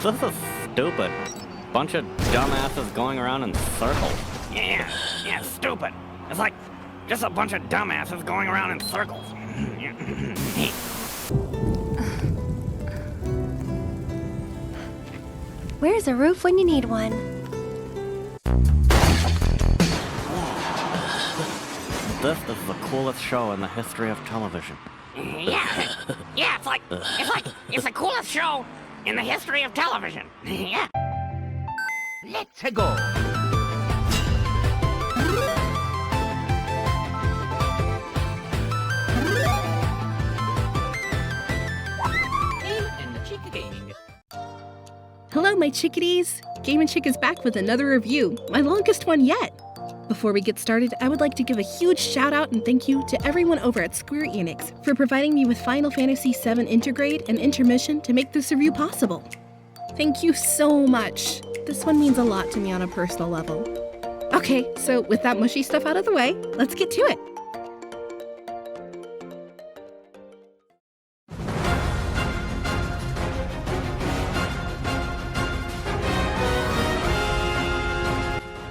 This is stupid. Bunch of dumbasses going around in circles. Yeah, stupid. It's like just a bunch of dumbasses going around in circles. Where's a roof when you need one? This is the coolest show in the history of television. Yeah, it's the coolest show in the history of television. Yeah. Let's go. GameNChick Gaming. Hello, my chickadees! GameNChick is back with another review, my longest one yet. Before we get started, I would like to give a huge shout out and thank you to everyone over at Square-Enix for providing me with Final Fantasy VII Intergrade and Intermission to make this review possible. Thank you so much. This one means a lot to me on a personal level. Okay, so with that mushy stuff out of the way, let's get to it.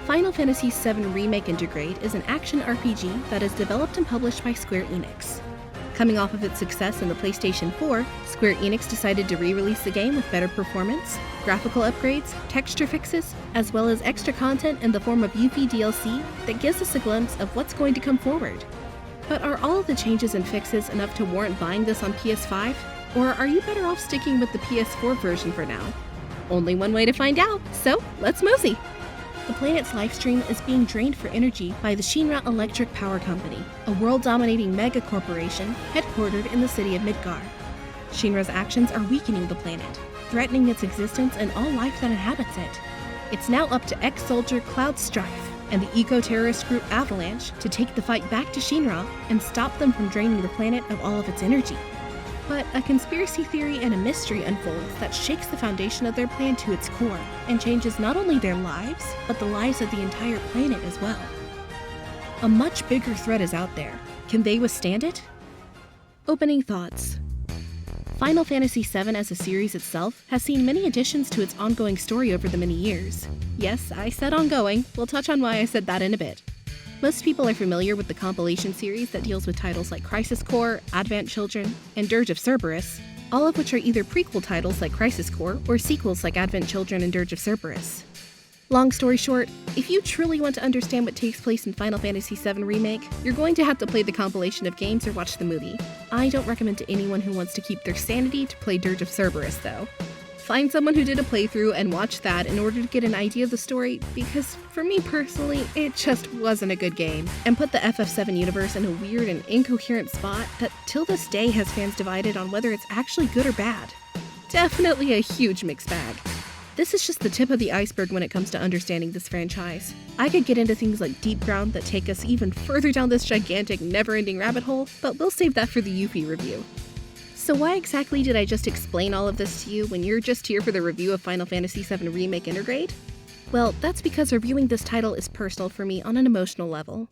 Final Fantasy VII Remake Intergrade is an action RPG that is developed and published by Square-Enix. Coming off of its success in the PlayStation 4, Square-Enix decided to re-release the game with better performance, graphical upgrades, texture fixes, as well as extra content in the form of Yuffie DLC that gives us a glimpse of what's going to come forward. But are all of the changes and fixes enough to warrant buying this on PS5? Or are you better off sticking with the PS4 version for now? Only one way to find out, so let's mosey! The planet's lifestream is being drained for energy by the Shinra Electric Power Company, a world-dominating mega corporation headquartered in the city of Midgar. Shinra's actions are weakening the planet, threatening its existence and all life that inhabits it. It's now up to ex-soldier Cloud Strife and the eco-terrorist group Avalanche to take the fight back to Shinra and stop them from draining the planet of all of its energy. But a conspiracy theory and a mystery unfolds that shakes the foundation of their plan to its core and changes not only their lives, but the lives of the entire planet as well. A much bigger threat is out there. Can they withstand it? Opening thoughts. Final Fantasy VII as a series itself has seen many additions to its ongoing story over the many years. Yes, I said ongoing. We'll touch on why I said that in a bit. Most people are familiar with the compilation series that deals with titles like Crisis Core, Advent Children, and Dirge of Cerberus, all of which are either prequel titles like Crisis Core or sequels like Advent Children and Dirge of Cerberus. Long story short, if you truly want to understand what takes place in Final Fantasy VII Remake, you're going to have to play the compilation of games or watch the movie. I don't recommend to anyone who wants to keep their sanity to play Dirge of Cerberus, though. Find someone who did a playthrough and watch that in order to get an idea of the story, because for me personally, it just wasn't a good game, and put the FF7 universe in a weird and incoherent spot that till this day has fans divided on whether it's actually good or bad. Definitely a huge mixed bag. This is just the tip of the iceberg when it comes to understanding this franchise. I could get into things like Deep Ground that take us even further down this gigantic, never-ending rabbit hole, but we'll save that for the Yuffie review. So why exactly did I just explain all of this to you when you're just here for the review of Final Fantasy VII Remake Intergrade? Well, that's because reviewing this title is personal for me on an emotional level.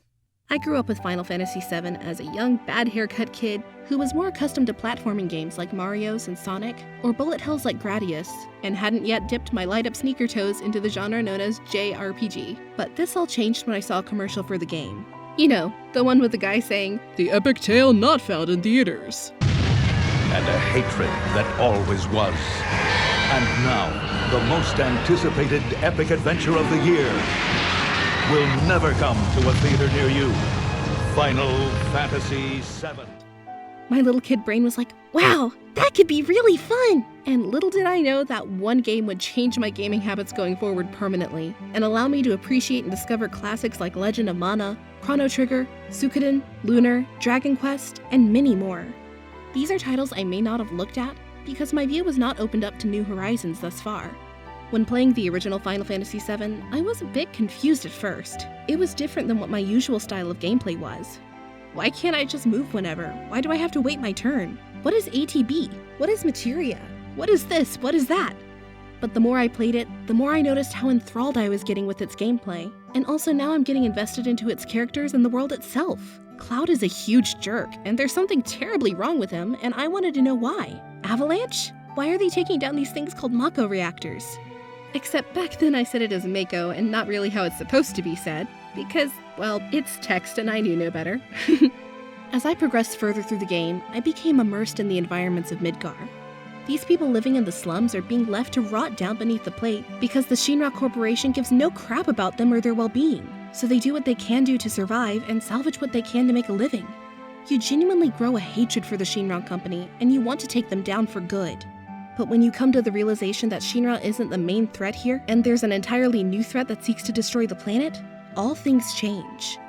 I grew up with Final Fantasy VII as a young, bad haircut kid who was more accustomed to platforming games like Mario's and Sonic, or bullet hells like Gradius, and hadn't yet dipped my light-up sneaker toes into the genre known as JRPG. But this all changed when I saw a commercial for the game. You know, the one with the guy saying, "The epic tale not found in theaters." And a hatred that always was. And now, the most anticipated epic adventure of the year will never come to a theater near you. Final Fantasy VII. My little kid brain was like, wow, that could be really fun! And little did I know that one game would change my gaming habits going forward permanently, and allow me to appreciate and discover classics like Legend of Mana, Chrono Trigger, Suikoden, Lunar, Dragon Quest, and many more. These are titles I may not have looked at because my view was not opened up to new horizons thus far. When playing the original Final Fantasy VII, I was a bit confused at first. It was different than what my usual style of gameplay was. Why can't I just move whenever? Why do I have to wait my turn? What is ATB? What is materia? What is this? What is that? But the more I played it, the more I noticed how enthralled I was getting with its gameplay. And also now I'm getting invested into its characters and the world itself. Cloud is a huge jerk, and there's something terribly wrong with him, and I wanted to know why. Avalanche? Why are they taking down these things called Mako reactors? Except back then I said it as Mako and not really how it's supposed to be said, because, well, it's text and I knew no better. As I progressed further through the game, I became immersed in the environments of Midgar. These people living in the slums are being left to rot down beneath the plate because the Shinra Corporation gives no crap about them or their well-being, so they do what they can do to survive and salvage what they can to make a living. You genuinely grow a hatred for the Shinra Company, and you want to take them down for good. But when you come to the realization that Shinra isn't the main threat here, and there's an entirely new threat that seeks to destroy the planet, all things change.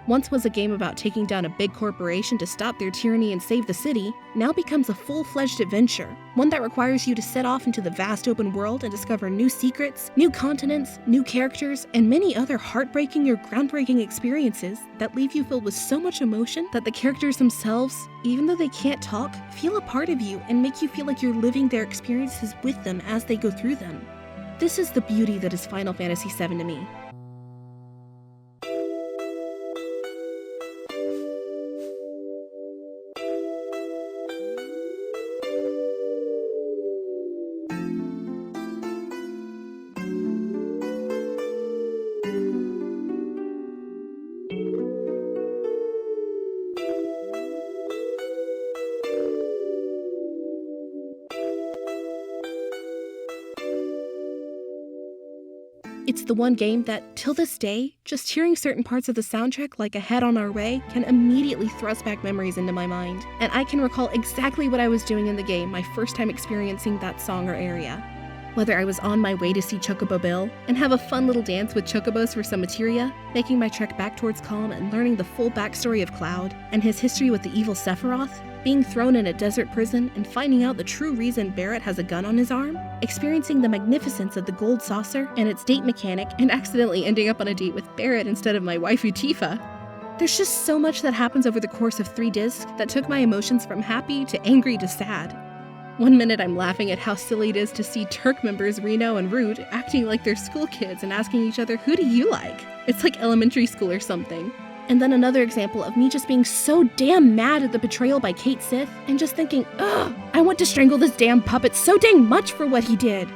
Once was a game about taking down a big corporation to stop their tyranny and save the city, now becomes a full-fledged adventure, one that requires you to set off into the vast open world and discover new secrets, new continents, new characters, and many other heartbreaking or groundbreaking experiences that leave you filled with so much emotion that the characters themselves, even though they can't talk, feel a part of you and make you feel like you're living their experiences with them as they go through them. This is the beauty that is Final Fantasy VII to me. It's the one game that, till this day, just hearing certain parts of the soundtrack like Ahead on Our Way can immediately thrust back memories into my mind, and I can recall exactly what I was doing in the game my first time experiencing that song or area. Whether I was on my way to see Chocobo Bill and have a fun little dance with Chocobos for some materia, making my trek back towards Calm and learning the full backstory of Cloud and his history with the evil Sephiroth, being thrown in a desert prison and finding out the true reason Barrett has a gun on his arm, experiencing the magnificence of the gold saucer and its date mechanic and accidentally ending up on a date with Barrett instead of my waifu Tifa. There's just so much that happens over the course of 3 discs that took my emotions from happy to angry to sad. One minute I'm laughing at how silly it is to see Turk members Reno and Root acting like they're school kids and asking each other, who do you like? It's like elementary school or something. And then another example of me just being so damn mad at the betrayal by Kate Sith and just thinking, ugh, I want to strangle this damn puppet so dang much for what he did.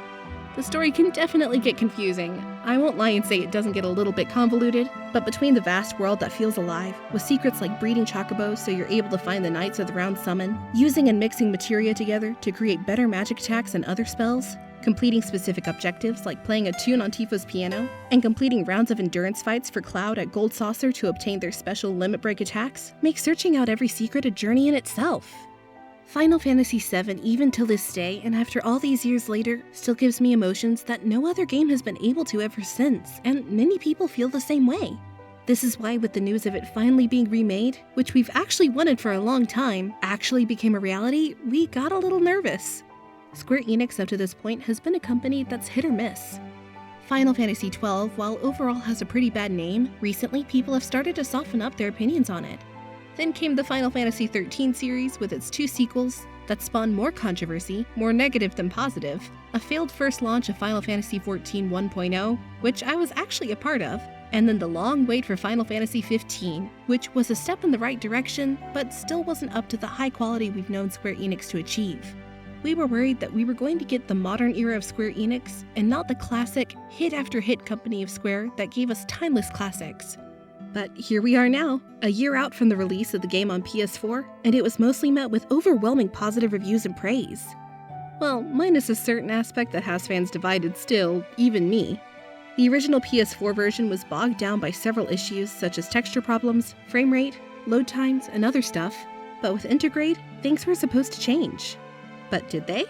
The story can definitely get confusing. I won't lie and say it doesn't get a little bit convoluted, but between the vast world that feels alive, with secrets like breeding chocobos so you're able to find the Knights of the Round Summon, using and mixing materia together to create better magic attacks and other spells, completing specific objectives like playing a tune on Tifa's piano, and completing rounds of endurance fights for Cloud at Gold Saucer to obtain their special limit break attacks, makes searching out every secret a journey in itself. Final Fantasy VII, even till this day, and after all these years later, still gives me emotions that no other game has been able to ever since, and many people feel the same way. This is why with the news of it finally being remade, which we've actually wanted for a long time, actually became a reality, we got a little nervous. Square-Enix up to this point has been a company that's hit or miss. Final Fantasy XII, while overall has a pretty bad name, recently people have started to soften up their opinions on it. Then came the Final Fantasy XIII series with its 2 sequels that spawned more controversy, more negative than positive, a failed first launch of Final Fantasy XIV 1.0, which I was actually a part of, and then the long wait for Final Fantasy XV, which was a step in the right direction, but still wasn't up to the high quality we've known Square-Enix to achieve. We were worried that we were going to get the modern era of Square-Enix, and not the classic, hit after hit company of Square that gave us timeless classics. But here we are now, a year out from the release of the game on PS4, and it was mostly met with overwhelming positive reviews and praise. Well, minus a certain aspect that has fans divided still, even me. The original PS4 version was bogged down by several issues such as texture problems, frame rate, load times, and other stuff, but with Intergrade, things were supposed to change. But did they?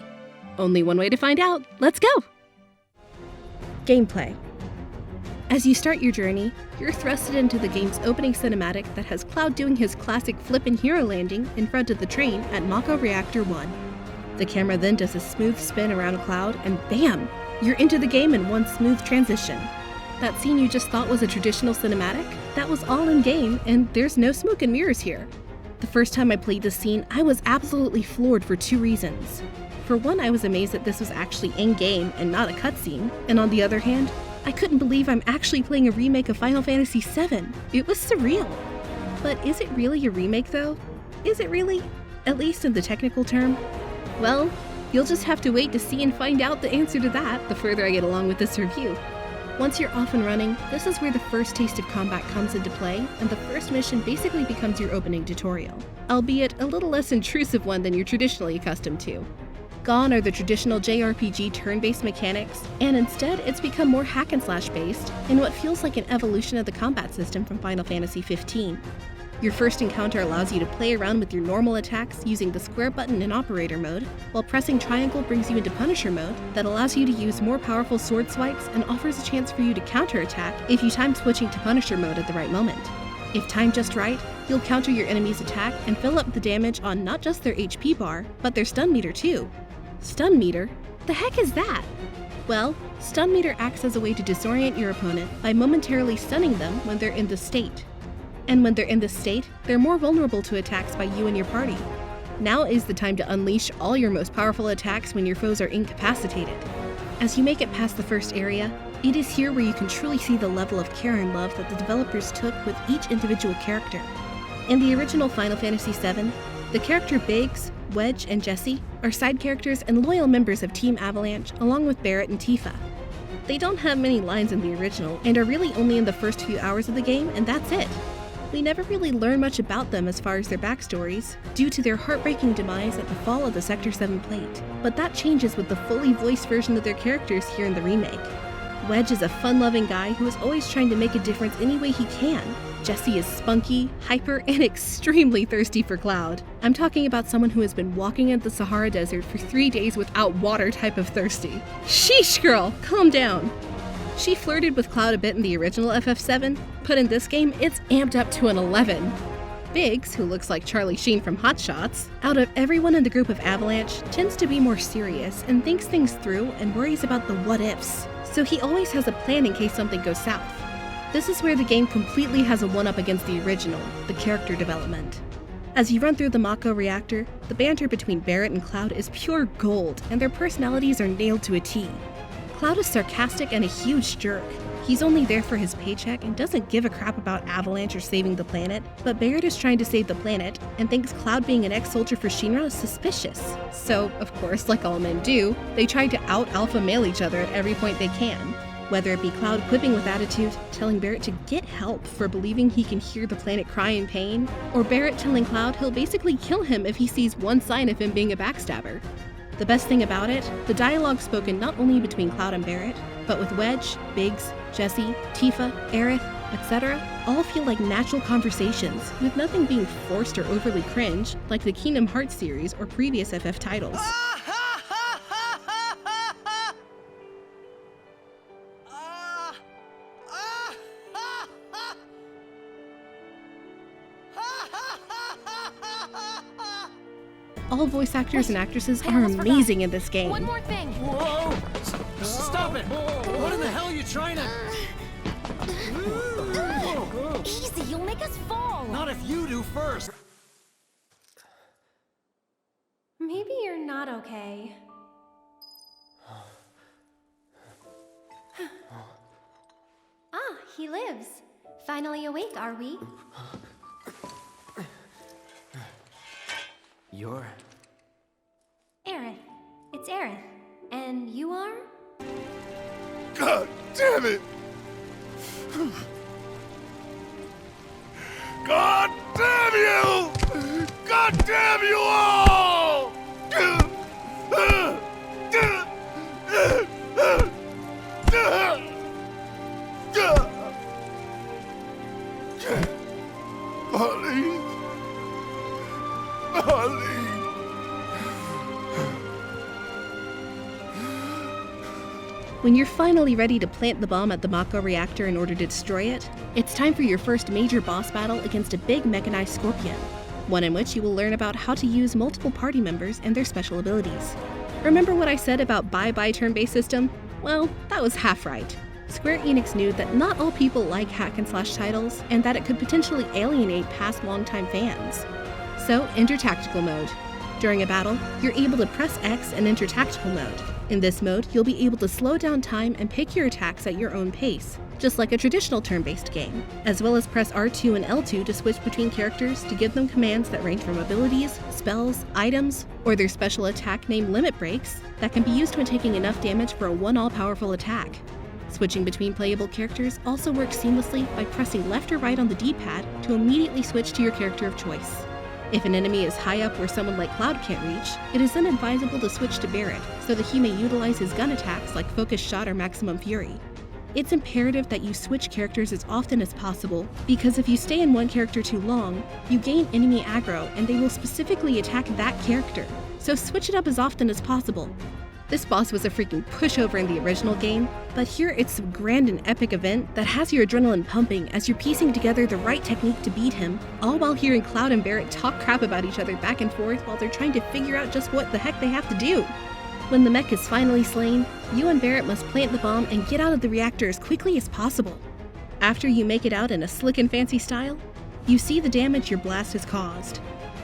Only one way to find out. Let's go! Gameplay. As you start your journey, you're thrusted into the game's opening cinematic that has Cloud doing his classic flippin' hero landing in front of the train at Mako Reactor 1. The camera then does a smooth spin around Cloud and bam! You're into the game in one smooth transition. That scene you just thought was a traditional cinematic? That was all in-game, and there's no smoke and mirrors here. The first time I played this scene, I was absolutely floored for 2 reasons. For one, I was amazed that this was actually in-game and not a cutscene, and on the other hand, I couldn't believe I'm actually playing a remake of Final Fantasy VII. It was surreal. But is it really a remake though? Is it really? At least in the technical term? Well, You'll just have to wait to see and find out the answer to that the further I get along with this review. Once you're off and running, this is where the first taste of combat comes into play, and the first mission basically becomes your opening tutorial, albeit a little less intrusive one than you're traditionally accustomed to. Gone are the traditional JRPG turn-based mechanics, and instead it's become more hack-and-slash based in what feels like an evolution of the combat system from Final Fantasy XV. Your first encounter allows you to play around with your normal attacks using the square button in operator mode, while pressing triangle brings you into Punisher mode that allows you to use more powerful sword swipes and offers a chance for you to counterattack if you time switching to Punisher mode at the right moment. If timed just right, you'll counter your enemy's attack and fill up the damage on not just their HP bar, but their stun meter too. Stun meter? The heck is that? Well, stun meter acts as a way to disorient your opponent by momentarily stunning them when they're in this state. And when they're in this state, they're more vulnerable to attacks by you and your party. Now is the time to unleash all your most powerful attacks when your foes are incapacitated. As you make it past the first area, it is here where you can truly see the level of care and love that the developers took with each individual character. In the original Final Fantasy VII, the character Biggs, Wedge, and Jessie are side characters and loyal members of Team Avalanche along with Barret and Tifa. They don't have many lines in the original and are really only in the first few hours of the game, and that's it. We never really learn much about them as far as their backstories, due to their heartbreaking demise at the fall of the Sector 7 plate, but that changes with the fully voiced version of their characters here in the remake. Wedge is a fun-loving guy who is always trying to make a difference any way he can. Jessie is spunky, hyper, and extremely thirsty for Cloud. I'm talking about someone who has been walking in the Sahara Desert for 3 days without water type of thirsty. Sheesh girl, calm down. She flirted with Cloud a bit in the original FF7, but in this game, it's amped up to an 11. Biggs, who looks like Charlie Sheen from Hot Shots, out of everyone in the group of Avalanche, tends to be more serious and thinks things through and worries about the what-ifs, so he always has a plan in case something goes south. This is where the game completely has a one-up against the original, the character development. As you run through the Mako reactor, the banter between Barret and Cloud is pure gold, and their personalities are nailed to a T. Cloud is sarcastic and a huge jerk. He's only there for his paycheck and doesn't give a crap about Avalanche or saving the planet, but Barret is trying to save the planet and thinks Cloud being an ex-soldier for Shinra is suspicious. So, of course, like all men do, they try to out-alpha male each other at every point they can. Whether it be Cloud quipping with attitude, telling Barret to get help for believing he can hear the planet cry in pain, or Barret telling Cloud he'll basically kill him if he sees one sign of him being a backstabber. The best thing about it, the dialogue spoken not only between Cloud and Barret, but with Wedge, Biggs, Jessie, Tifa, Aerith, etc., all feel like natural conversations, with nothing being forced or overly cringe, like the Kingdom Hearts series or previous FF titles. All voice actors and actresses are amazing in this game. One more thing. Whoa! Stop it! What in the hell are you trying to... Easy, you'll make us fall. Not if you do first! Maybe you're not okay. Ah, he lives. Finally awake, are we? You're... Aerith. It's Aerith. And you are? God damn it! God damn you! God damn you all! Molly. Molly. When you're finally ready to plant the bomb at the Mako reactor in order to destroy it, it's time for your first major boss battle against a big mechanized scorpion, one in which you will learn about how to use multiple party members and their special abilities. Remember what I said about bye-bye turn-based system? Well, that was half right. Square-Enix knew that not all people like hack-and-slash titles, and that it could potentially alienate past longtime fans. So, enter Tactical Mode. During a battle, you're able to press X and enter Tactical Mode. In this mode, you'll be able to slow down time and pick your attacks at your own pace, just like a traditional turn-based game, as well as press R2 and L2 to switch between characters to give them commands that range from abilities, spells, items, or their special attack named Limit Breaks that can be used when taking enough damage for a one all-powerful attack. Switching between playable characters also works seamlessly by pressing left or right on the D-pad to immediately switch to your character of choice. If an enemy is high up where someone like Cloud can't reach, it is then advisable to switch to Barret so that he may utilize his gun attacks like Focus Shot or Maximum Fury. It's imperative that you switch characters as often as possible, because if you stay in one character too long, you gain enemy aggro and they will specifically attack that character, so switch it up as often as possible. This boss was a freaking pushover in the original game, but here it's a grand and epic event that has your adrenaline pumping as you're piecing together the right technique to beat him, all while hearing Cloud and Barret talk crap about each other back and forth while they're trying to figure out just what the heck they have to do. When the mech is finally slain, you and Barret must plant the bomb and get out of the reactor as quickly as possible. After you make it out in a slick and fancy style, you see the damage your blast has caused.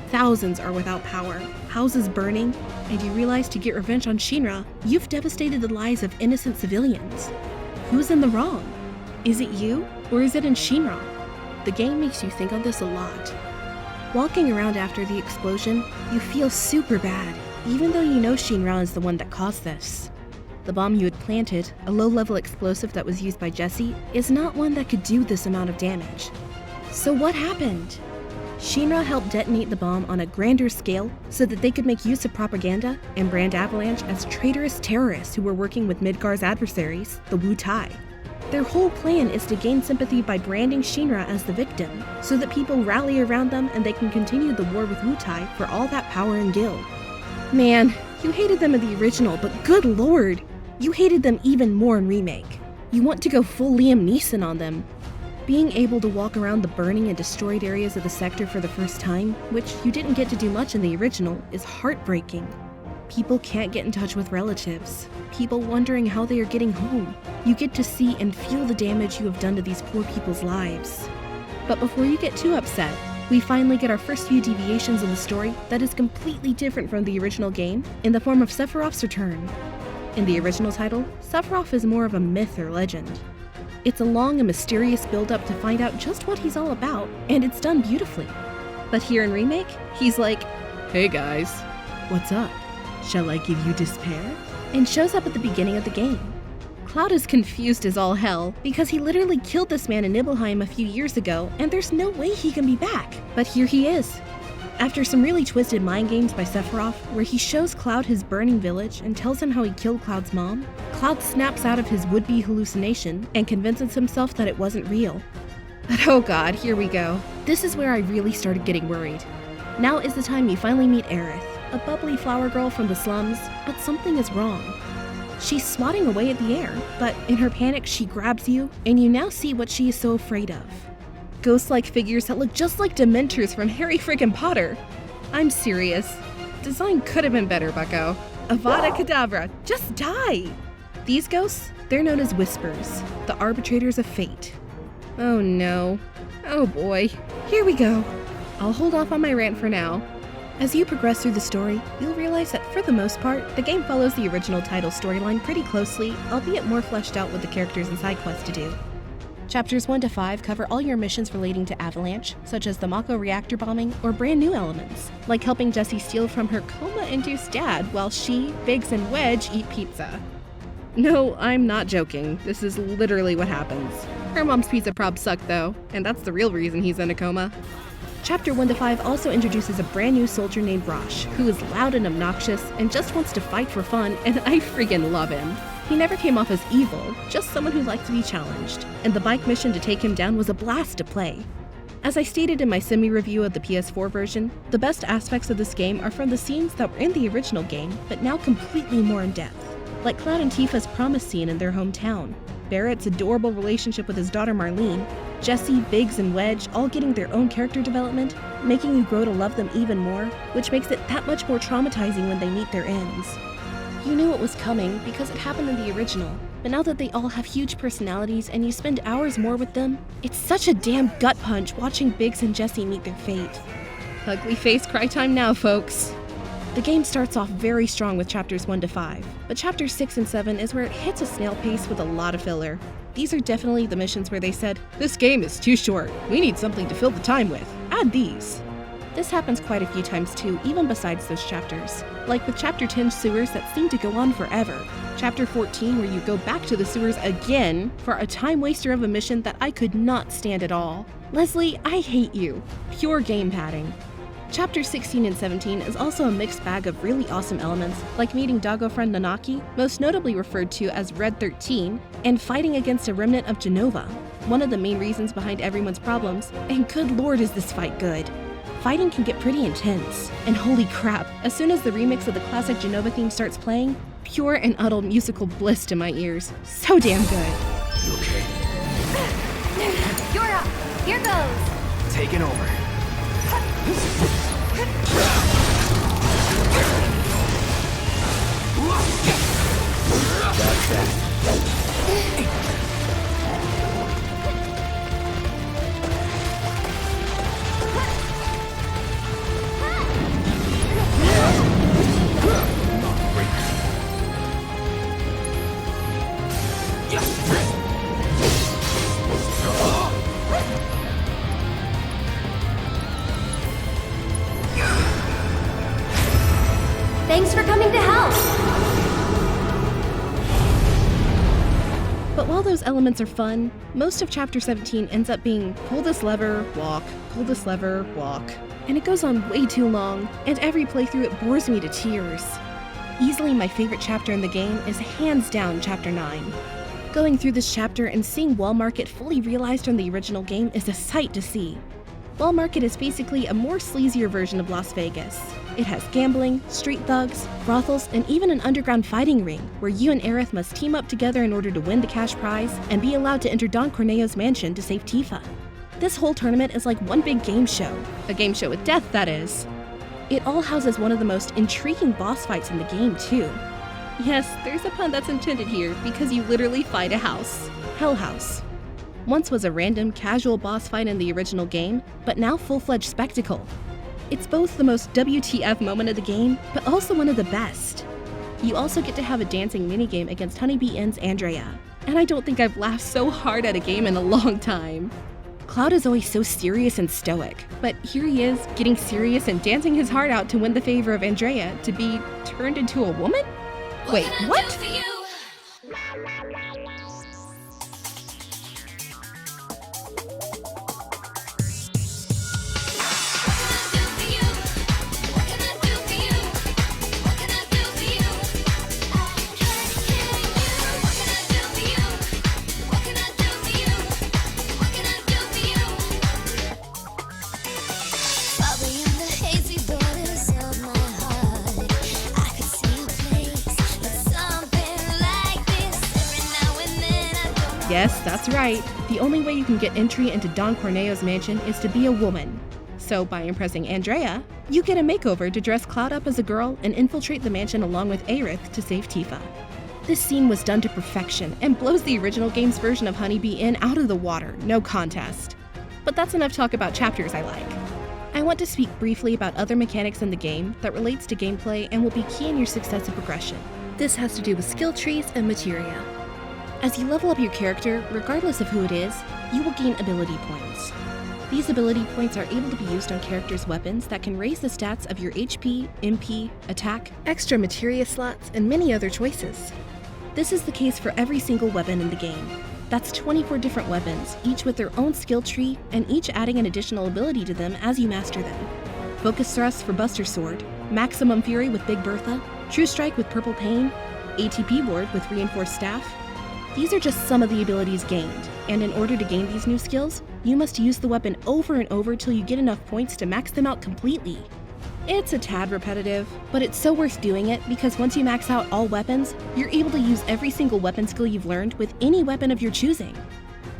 Thousands are without power, houses burning, and you realize to get revenge on Shinra, you've devastated the lives of innocent civilians. Who's in the wrong? Is it you, or is it in Shinra? The game makes you think on this a lot. Walking around after the explosion, you feel super bad, even though you know Shinra is the one that caused this. The bomb you had planted, a low-level explosive that was used by Jesse, is not one that could do this amount of damage. So what happened? Shinra helped detonate the bomb on a grander scale so that they could make use of propaganda and brand Avalanche as traitorous terrorists who were working with Midgar's adversaries, the Wu Tai. Their whole plan is to gain sympathy by branding Shinra as the victim, so that people rally around them and they can continue the war with Wu Tai for all that power and guild. Man, you hated them in the original, but good lord, you hated them even more in Remake. You want to go full Liam Neeson on them. Being able to walk around the burning and destroyed areas of the sector for the first time, which you didn't get to do much in the original, is heartbreaking. People can't get in touch with relatives. People wondering how they are getting home. You get to see and feel the damage you have done to these poor people's lives. But before you get too upset, we finally get our first few deviations in the story that is completely different from the original game in the form of Sephiroth's return. In the original title, Sephiroth is more of a myth or legend. It's a long and mysterious build-up to find out just what he's all about, and it's done beautifully. But here in Remake, he's like, "Hey guys, what's up? Shall I give you despair?" and shows up at the beginning of the game. Cloud is confused as all hell because he literally killed this man in Nibelheim a few years ago, and there's no way he can be back. But here he is. After some really twisted mind games by Sephiroth, where he shows Cloud his burning village and tells him how he killed Cloud's mom, Cloud snaps out of his would-be hallucination and convinces himself that it wasn't real. But oh god, here we go. This is where I really started getting worried. Now is the time you finally meet Aerith, a bubbly flower girl from the slums, but something is wrong. She's swatting away at the air, but in her panic she grabs you, and you now see what she is so afraid of. Ghost-like figures that look just like Dementors from Harry friggin' Potter. I'm serious. Design could have been better, bucko. Avada Kedavra, just die! These ghosts, they're known as Whispers, the arbitrators of fate. Oh no. Oh boy. Here we go. I'll hold off on my rant for now. As you progress through the story, you'll realize that for the most part, the game follows the original title storyline pretty closely, albeit more fleshed out with the characters and side quests to do. Chapters 1 to 5 cover all your missions relating to Avalanche, such as the Mako reactor bombing or brand new elements, like helping Jessie steal from her coma-induced dad while she, Biggs, and Wedge eat pizza. No, I'm not joking. This is literally what happens. Her mom's pizza prob sucked though, and that's the real reason he's in a coma. Chapter 1 to 5 also introduces a brand new soldier named Rosh, who is loud and obnoxious and just wants to fight for fun, and I friggin' love him. He never came off as evil, just someone who liked to be challenged, and the bike mission to take him down was a blast to play. As I stated in my semi-review of the PS4 version, the best aspects of this game are from the scenes that were in the original game, but now completely more in depth. Like Cloud and Tifa's promise scene in their hometown, Barrett's adorable relationship with his daughter Marlene, Jessie, Biggs, and Wedge all getting their own character development, making you grow to love them even more, which makes it that much more traumatizing when they meet their ends. You knew it was coming because it happened in the original, but now that they all have huge personalities and you spend hours more with them, it's such a damn gut punch watching Biggs and Jessie meet their fate. Ugly face cry time now, folks. The game starts off very strong with chapters 1 to 5, but chapters 6 and 7 is where it hits a snail pace with a lot of filler. These are definitely the missions where they said, "This game is too short, we need something to fill the time with, add these." This happens quite a few times too, even besides those chapters. Like with chapter 10 sewers that seem to go on forever. Chapter 14 where you go back to the sewers again for a time waster of a mission that I could not stand at all. Leslie, I hate you. Pure game padding. Chapter 16 and 17 is also a mixed bag of really awesome elements, like meeting Doggo friend Nanaki, most notably referred to as Red 13, and fighting against a remnant of Genova, one of the main reasons behind everyone's problems, and good lord is this fight good. Fighting can get pretty intense, and holy crap, as soon as the remix of the classic Genova theme starts playing, pure and utter musical bliss to my ears. So damn good. You okay? You're up. Here goes. Taking over. That's that. Thanks for coming to help. But while those elements are fun, most of Chapter 17 ends up being pull this lever, walk, pull this lever, walk. And it goes on way too long, and every playthrough it bores me to tears. Easily my favorite chapter in the game is hands down Chapter 9. Going through this chapter and seeing Wall Market fully realized from the original game is a sight to see. Wall Market is basically a more sleazier version of Las Vegas. It has gambling, street thugs, brothels, and even an underground fighting ring, where you and Aerith must team up together in order to win the cash prize and be allowed to enter Don Corneo's mansion to save Tifa. This whole tournament is like one big game show. A game show with death, that is. It all houses one of the most intriguing boss fights in the game, too. Yes, there's a pun that's intended here, because you literally fight a house. Hell House. Once was a random, casual boss fight in the original game, but now full-fledged spectacle. It's both the most WTF moment of the game, but also one of the best. You also get to have a dancing minigame against Honeybee Inn's Andrea, and I don't think I've laughed so hard at a game in a long time. Cloud is always so serious and stoic, but here he is, getting serious and dancing his heart out to win the favor of Andrea to be turned into a woman? Wait, what? Yes, that's right. The only way you can get entry into Don Corneo's mansion is to be a woman. So by impressing Andrea, you get a makeover to dress Cloud up as a girl and infiltrate the mansion along with Aerith to save Tifa. This scene was done to perfection and blows the original game's version of Honeybee Inn out of the water, no contest. But that's enough talk about chapters I like. I want to speak briefly about other mechanics in the game that relates to gameplay and will be key in your success and progression. This has to do with skill trees and materia. As you level up your character, regardless of who it is, you will gain ability points. These ability points are able to be used on characters' weapons that can raise the stats of your HP, MP, attack, extra materia slots, and many other choices. This is the case for every single weapon in the game. That's 24 different weapons, each with their own skill tree, and each adding an additional ability to them as you master them. Focus Thrust for Buster Sword, Maximum Fury with Big Bertha, True Strike with Purple Pain, ATP Ward with Reinforced Staff. These are just some of the abilities gained, and in order to gain these new skills, you must use the weapon over and over till you get enough points to max them out completely. It's a tad repetitive, but it's so worth doing it because once you max out all weapons, you're able to use every single weapon skill you've learned with any weapon of your choosing.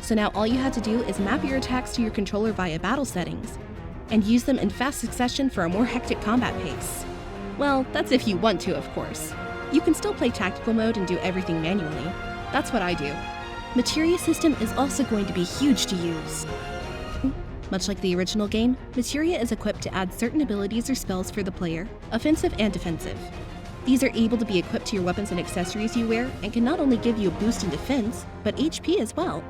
So now all you have to do is map your attacks to your controller via battle settings, and use them in fast succession for a more hectic combat pace. Well, that's if you want to, of course. You can still play tactical mode and do everything manually. That's what I do. Materia system is also going to be huge to use. Much like the original game, materia is equipped to add certain abilities or spells for the player, offensive and defensive. These are able to be equipped to your weapons and accessories you wear and can not only give you a boost in defense, but HP as well.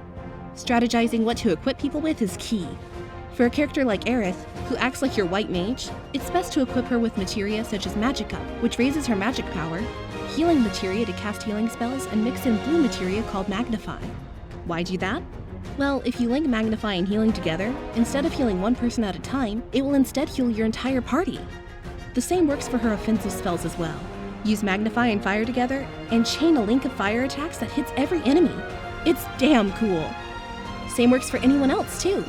Strategizing what to equip people with is key. For a character like Aerith, who acts like your white mage, it's best to equip her with materia such as Magicka, which raises her magic power, healing materia to cast healing spells, and mix in blue materia called Magnify. Why do that? Well, if you link Magnify and healing together, instead of healing one person at a time, it will instead heal your entire party. The same works for her offensive spells as well. Use Magnify and Fire together, and chain a link of fire attacks that hits every enemy. It's damn cool. Same works for anyone else too.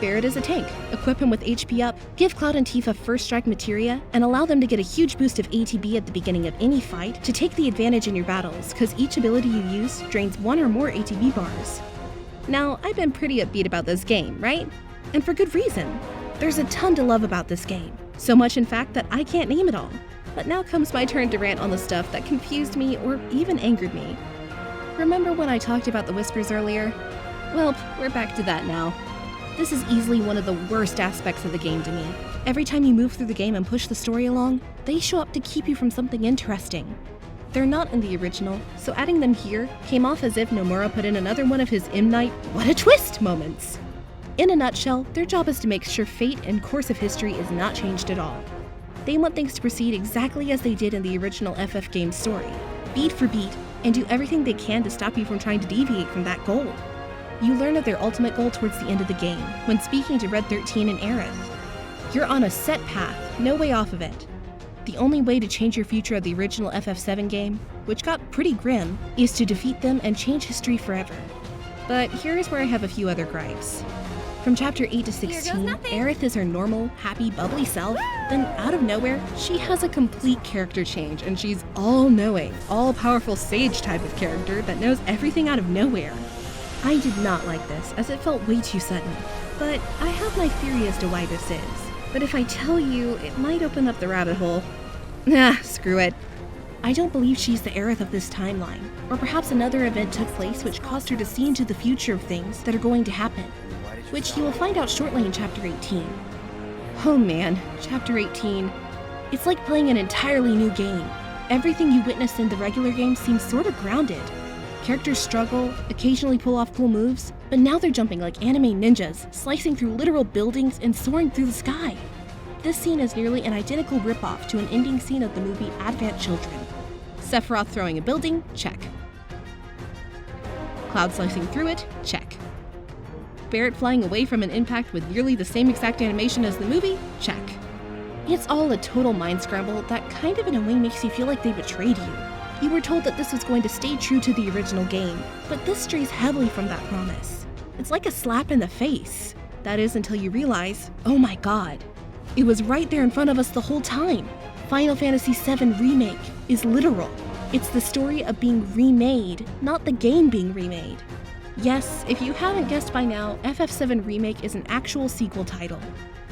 Barret is a tank. Equip him with HP up, give Cloud and Tifa first strike materia, and allow them to get a huge boost of ATB at the beginning of any fight to take the advantage in your battles, cause each ability you use drains 1 or more ATB bars. Now, I've been pretty upbeat about this game, right? And for good reason. There's a ton to love about this game. So much in fact that I can't name it all. But now comes my turn to rant on the stuff that confused me or even angered me. Remember when I talked about the whispers earlier? Well, we're back to that now. This is easily one of the worst aspects of the game to me. Every time you move through the game and push the story along, they show up to keep you from something interesting. They're not in the original, so adding them here came off as if Nomura put in another one of his M. Night, what a twist moments. In a nutshell, their job is to make sure fate and course of history is not changed at all. They want things to proceed exactly as they did in the original FF game story, beat for beat, and do everything they can to stop you from trying to deviate from that goal. You learn of their ultimate goal towards the end of the game, when speaking to Red 13 and Aerith. You're on a set path, no way off of it. The only way to change your future of the original FF7 game, which got pretty grim, is to defeat them and change history forever. But here's where I have a few other gripes. From chapter 8 to 16, Aerith is her normal, happy, bubbly self, then out of nowhere, she has a complete character change and she's all-knowing, all-powerful sage type of character that knows everything out of nowhere. I did not like this, as it felt way too sudden, but I have my theory as to why this is. But if I tell you, it might open up the rabbit hole. Nah, screw it. I don't believe she's the Aerith of this timeline, or perhaps another event took place which caused her to see into the future of things that are going to happen, which you will find out shortly in Chapter 18. Oh man, Chapter 18. It's like playing an entirely new game. Everything you witnessed in the regular game seems sort of grounded. Characters struggle, occasionally pull off cool moves, but now they're jumping like anime ninjas, slicing through literal buildings and soaring through the sky. This scene is nearly an identical ripoff to an ending scene of the movie Advent Children. Sephiroth throwing a building, check. Cloud slicing through it, check. Barret flying away from an impact with nearly the same exact animation as the movie, check. It's all a total mind scramble that kind of in a way makes you feel like they betrayed you. You were told that this was going to stay true to the original game, but this strays heavily from that promise. It's like a slap in the face. That is until you realize, oh my god, it was right there in front of us the whole time. Final Fantasy VII Remake is literal. It's the story of being remade, not the game being remade. Yes, if you haven't guessed by now, FF7 Remake is an actual sequel title.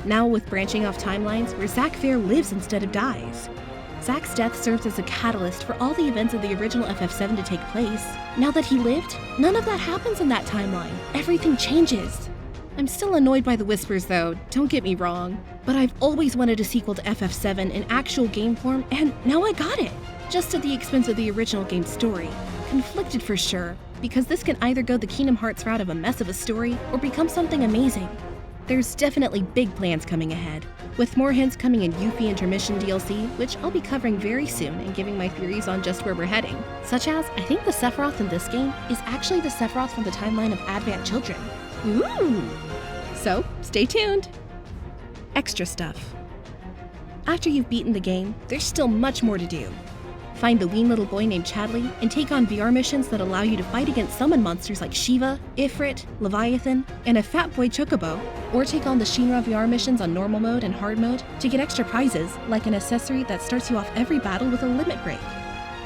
Now with branching off timelines where Zack Fair lives instead of dies. Zack's death serves as a catalyst for all the events of the original FF7 to take place. Now that he lived, none of that happens in that timeline. Everything changes. I'm still annoyed by the whispers though, don't get me wrong, but I've always wanted a sequel to FF7 in actual game form, and now I got it! Just at the expense of the original game's story. Conflicted for sure, because this can either go the Kingdom Hearts route of a mess of a story, or become something amazing. There's definitely big plans coming ahead, with more hints coming in Yuffie Intermission DLC, which I'll be covering very soon and giving my theories on just where we're heading. Such as, I think the Sephiroth in this game is actually the Sephiroth from the timeline of Advent Children. Ooh! So, stay tuned! Extra stuff. After you've beaten the game, there's still much more to do. Find the ween little boy named Chadley, and take on VR missions that allow you to fight against summon monsters like Shiva, Ifrit, Leviathan, and a fat boy Chocobo, or take on the Shinra VR missions on normal mode and hard mode to get extra prizes, like an accessory that starts you off every battle with a limit break.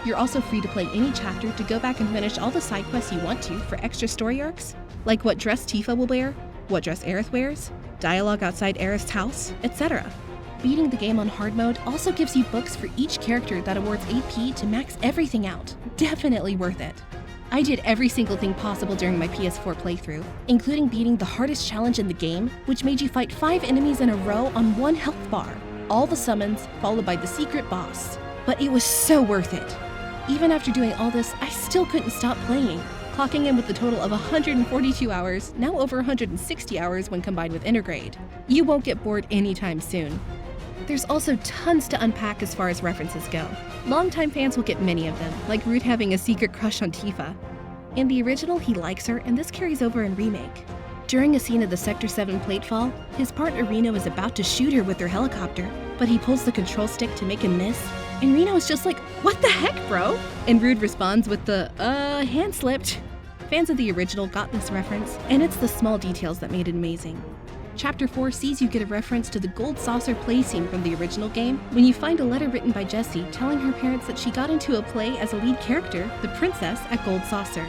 You're also free to play any chapter to go back and finish all the side quests you want to for extra story arcs, like what dress Tifa will wear, what dress Aerith wears, dialogue outside Aerith's house, etc. Beating the game on hard mode also gives you books for each character that awards AP to max everything out. Definitely worth it. I did every single thing possible during my PS4 playthrough, including beating the hardest challenge in the game, which made you fight 5 enemies in a row on 1 health bar. All the summons, followed by the secret boss. But it was so worth it. Even after doing all this, I still couldn't stop playing, clocking in with a total of 142 hours, now over 160 hours when combined with Intergrade. You won't get bored anytime soon. There's also tons to unpack as far as references go. Longtime fans will get many of them, like Rude having a secret crush on Tifa. In the original, he likes her, and this carries over in Remake. During a scene of the Sector 7 platefall, his partner Reno is about to shoot her with her helicopter, but he pulls the control stick to make him miss, and Reno is just like, "What the heck, bro?" And Rude responds with the, hand slipped. Fans of the original got this reference, and it's the small details that made it amazing. Chapter 4 sees you get a reference to the Gold Saucer play scene from the original game when you find a letter written by Jessie telling her parents that she got into a play as a lead character, the princess at Gold Saucer.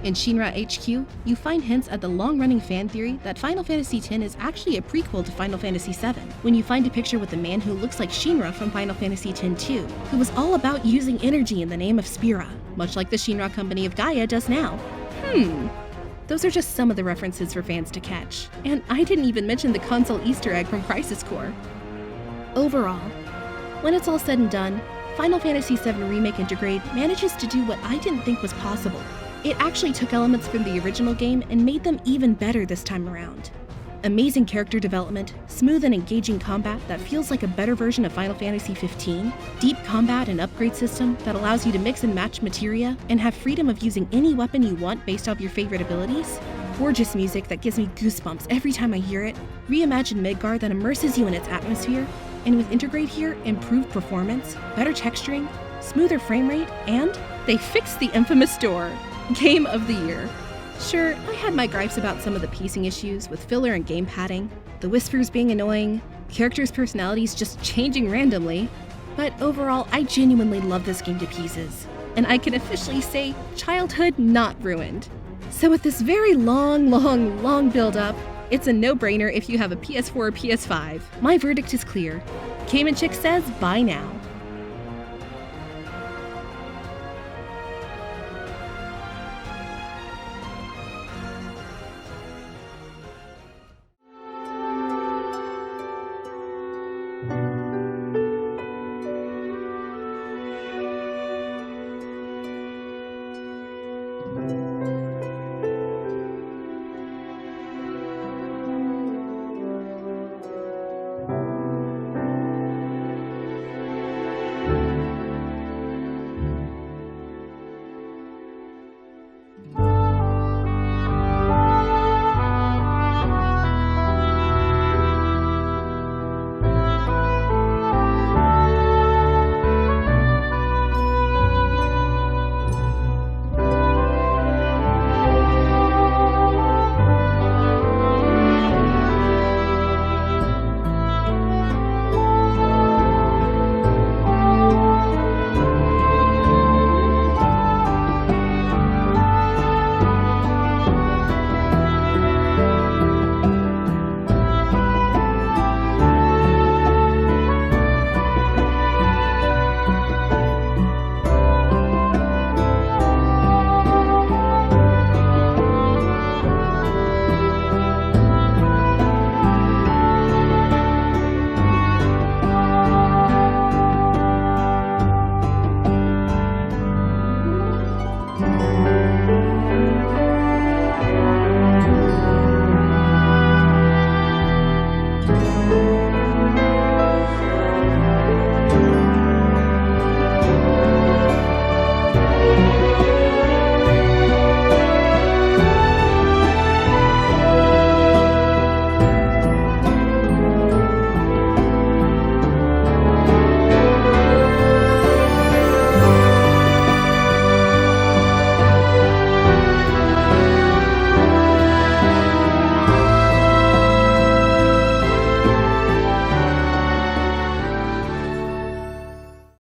In Shinra HQ, you find hints at the long-running fan theory that Final Fantasy X is actually a prequel to Final Fantasy VII, when you find a picture with a man who looks like Shinra from Final Fantasy X-2, who was all about using energy in the name of Spira, much like the Shinra company of Gaia does now. Those are just some of the references for fans to catch. And I didn't even mention the console Easter egg from Crisis Core. Overall, when it's all said and done, Final Fantasy VII Remake Intergrade manages to do what I didn't think was possible. It actually took elements from the original game and made them even better this time around. Amazing character development, smooth and engaging combat that feels like a better version of Final Fantasy XV, deep combat and upgrade system that allows you to mix and match materia and have freedom of using any weapon you want based off your favorite abilities, gorgeous music that gives me goosebumps every time I hear it, reimagined Midgar that immerses you in its atmosphere, and with Intergrade here, improved performance, better texturing, smoother frame rate, and they fixed the infamous door. Game of the Year. Sure, I had my gripes about some of the pacing issues with filler and game padding, the whispers being annoying, characters' personalities just changing randomly, but overall, I genuinely love this game to pieces, and I can officially say childhood not ruined. So with this very long build-up, it's a no-brainer if you have a PS4 or PS5. My verdict is clear. GameNChick says bye now.